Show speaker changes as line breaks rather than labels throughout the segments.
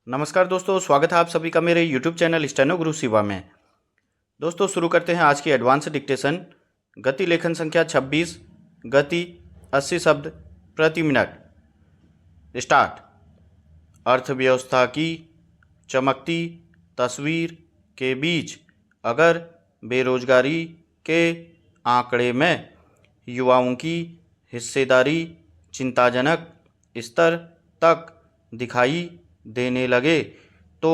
नमस्कार दोस्तों, स्वागत है आप सभी का मेरे YouTube चैनल स्टेनो गुरु शिवा में। दोस्तों शुरू करते हैं आज की एडवांस डिक्टेशन। गति लेखन संख्या 26, गति 80 शब्द प्रति मिनट। स्टार्ट। अर्थव्यवस्था की चमकती तस्वीर के बीच अगर बेरोजगारी के आंकड़े में युवाओं की हिस्सेदारी चिंताजनक स्तर तक दिखाई देने लगे तो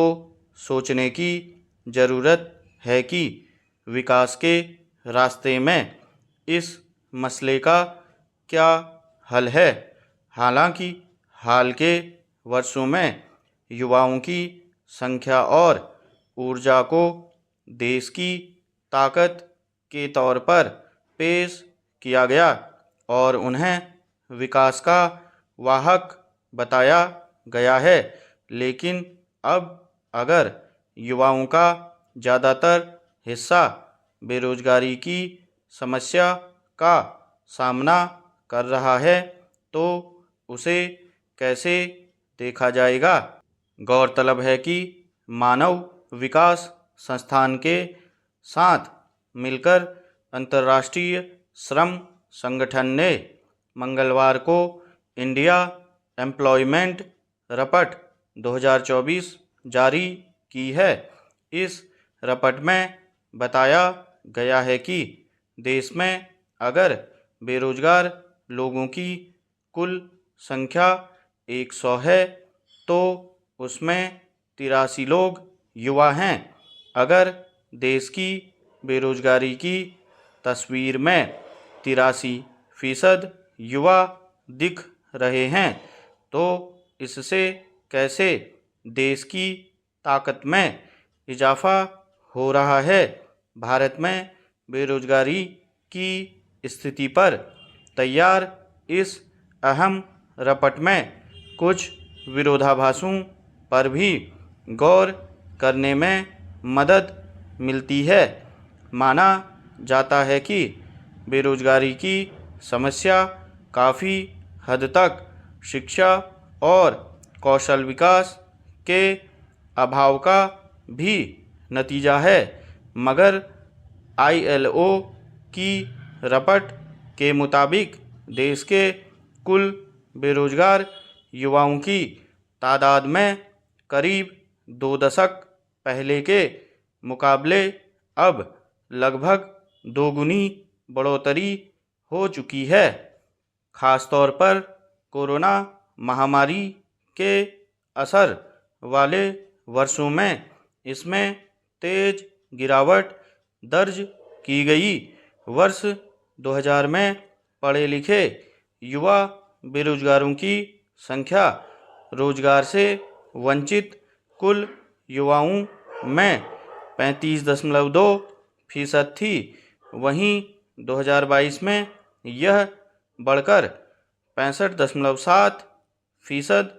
सोचने की ज़रूरत है कि विकास के रास्ते में इस मसले का क्या हल है। हालांकि हाल के वर्षों में युवाओं की संख्या और ऊर्जा को देश की ताकत के तौर पर पेश किया गया और उन्हें विकास का वाहक बताया गया है, लेकिन अब अगर युवाओं का ज़्यादातर हिस्सा बेरोजगारी की समस्या का सामना कर रहा है तो उसे कैसे देखा जाएगा। गौरतलब है कि मानव विकास संस्थान के साथ मिलकर अंतर्राष्ट्रीय श्रम संगठन ने मंगलवार को इंडिया एम्प्लॉयमेंट रपट 2024 जारी की है। इस रपट में बताया गया है कि देश में अगर बेरोजगार लोगों की कुल संख्या 100 है तो उसमें 83 लोग युवा हैं। अगर देश की बेरोजगारी की तस्वीर में 83% युवा दिख रहे हैं तो इससे कैसे देश की ताकत में इजाफा हो रहा है। भारत में बेरोजगारी की स्थिति पर तैयार इस अहम रपट में कुछ विरोधाभासों पर भी गौर करने में मदद मिलती है। माना जाता है कि बेरोजगारी की समस्या काफ़ी हद तक शिक्षा और कौशल विकास के अभाव का भी नतीजा है, मगर ILO की रपट के मुताबिक देश के कुल बेरोजगार युवाओं की तादाद में करीब 2 दशक पहले के मुकाबले अब लगभग दोगुनी बढ़ोतरी हो चुकी है। खासतौर पर कोरोना महामारी के असर वाले वर्षों में इसमें तेज गिरावट दर्ज की गई। वर्ष 2000 में पढ़े लिखे युवा बेरोजगारों की संख्या रोजगार से वंचित कुल युवाओं में 35.2% थी। वहीं 2022 में यह बढ़कर 65.7%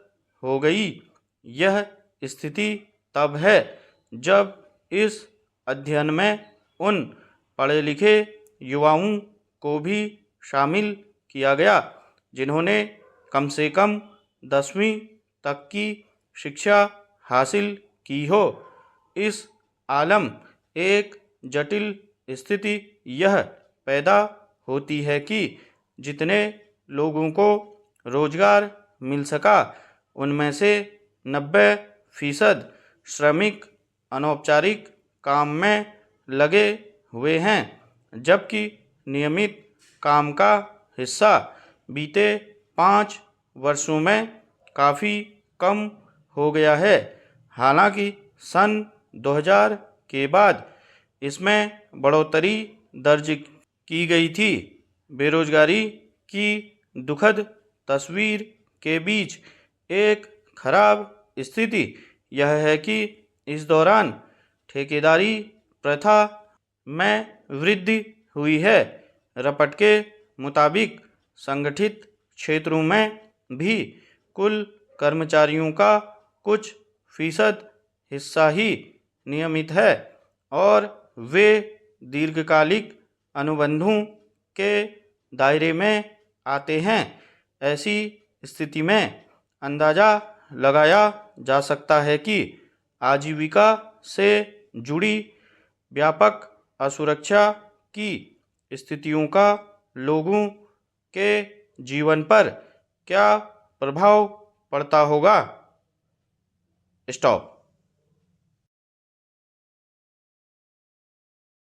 हो गई। यह स्थिति तब है जब इस अध्ययन में उन पढ़े लिखे युवाओं को भी शामिल किया गया जिन्होंने कम से कम 10वीं तक की शिक्षा हासिल की हो। इस आलम एक जटिल स्थिति यह पैदा होती है कि जितने लोगों को रोजगार मिल सका उनमें से 90% श्रमिक अनौपचारिक काम में लगे हुए हैं, जबकि नियमित काम का हिस्सा बीते 5 वर्षों में काफ़ी कम हो गया है। हालांकि सन 2000 के बाद इसमें बढ़ोतरी दर्ज की गई थी। बेरोजगारी की दुखद तस्वीर के बीच एक खराब स्थिति यह है कि इस दौरान ठेकेदारी प्रथा में वृद्धि हुई है। रपट के मुताबिक संगठित क्षेत्रों में भी कुल कर्मचारियों का कुछ फीसद हिस्सा ही नियमित है और वे दीर्घकालिक अनुबंधों के दायरे में आते हैं। ऐसी स्थिति में अंदाज़ा लगाया जा सकता है कि आजीविका से जुड़ी व्यापक असुरक्षा की स्थितियों का लोगों के जीवन पर क्या प्रभाव पड़ता होगा। स्टॉप।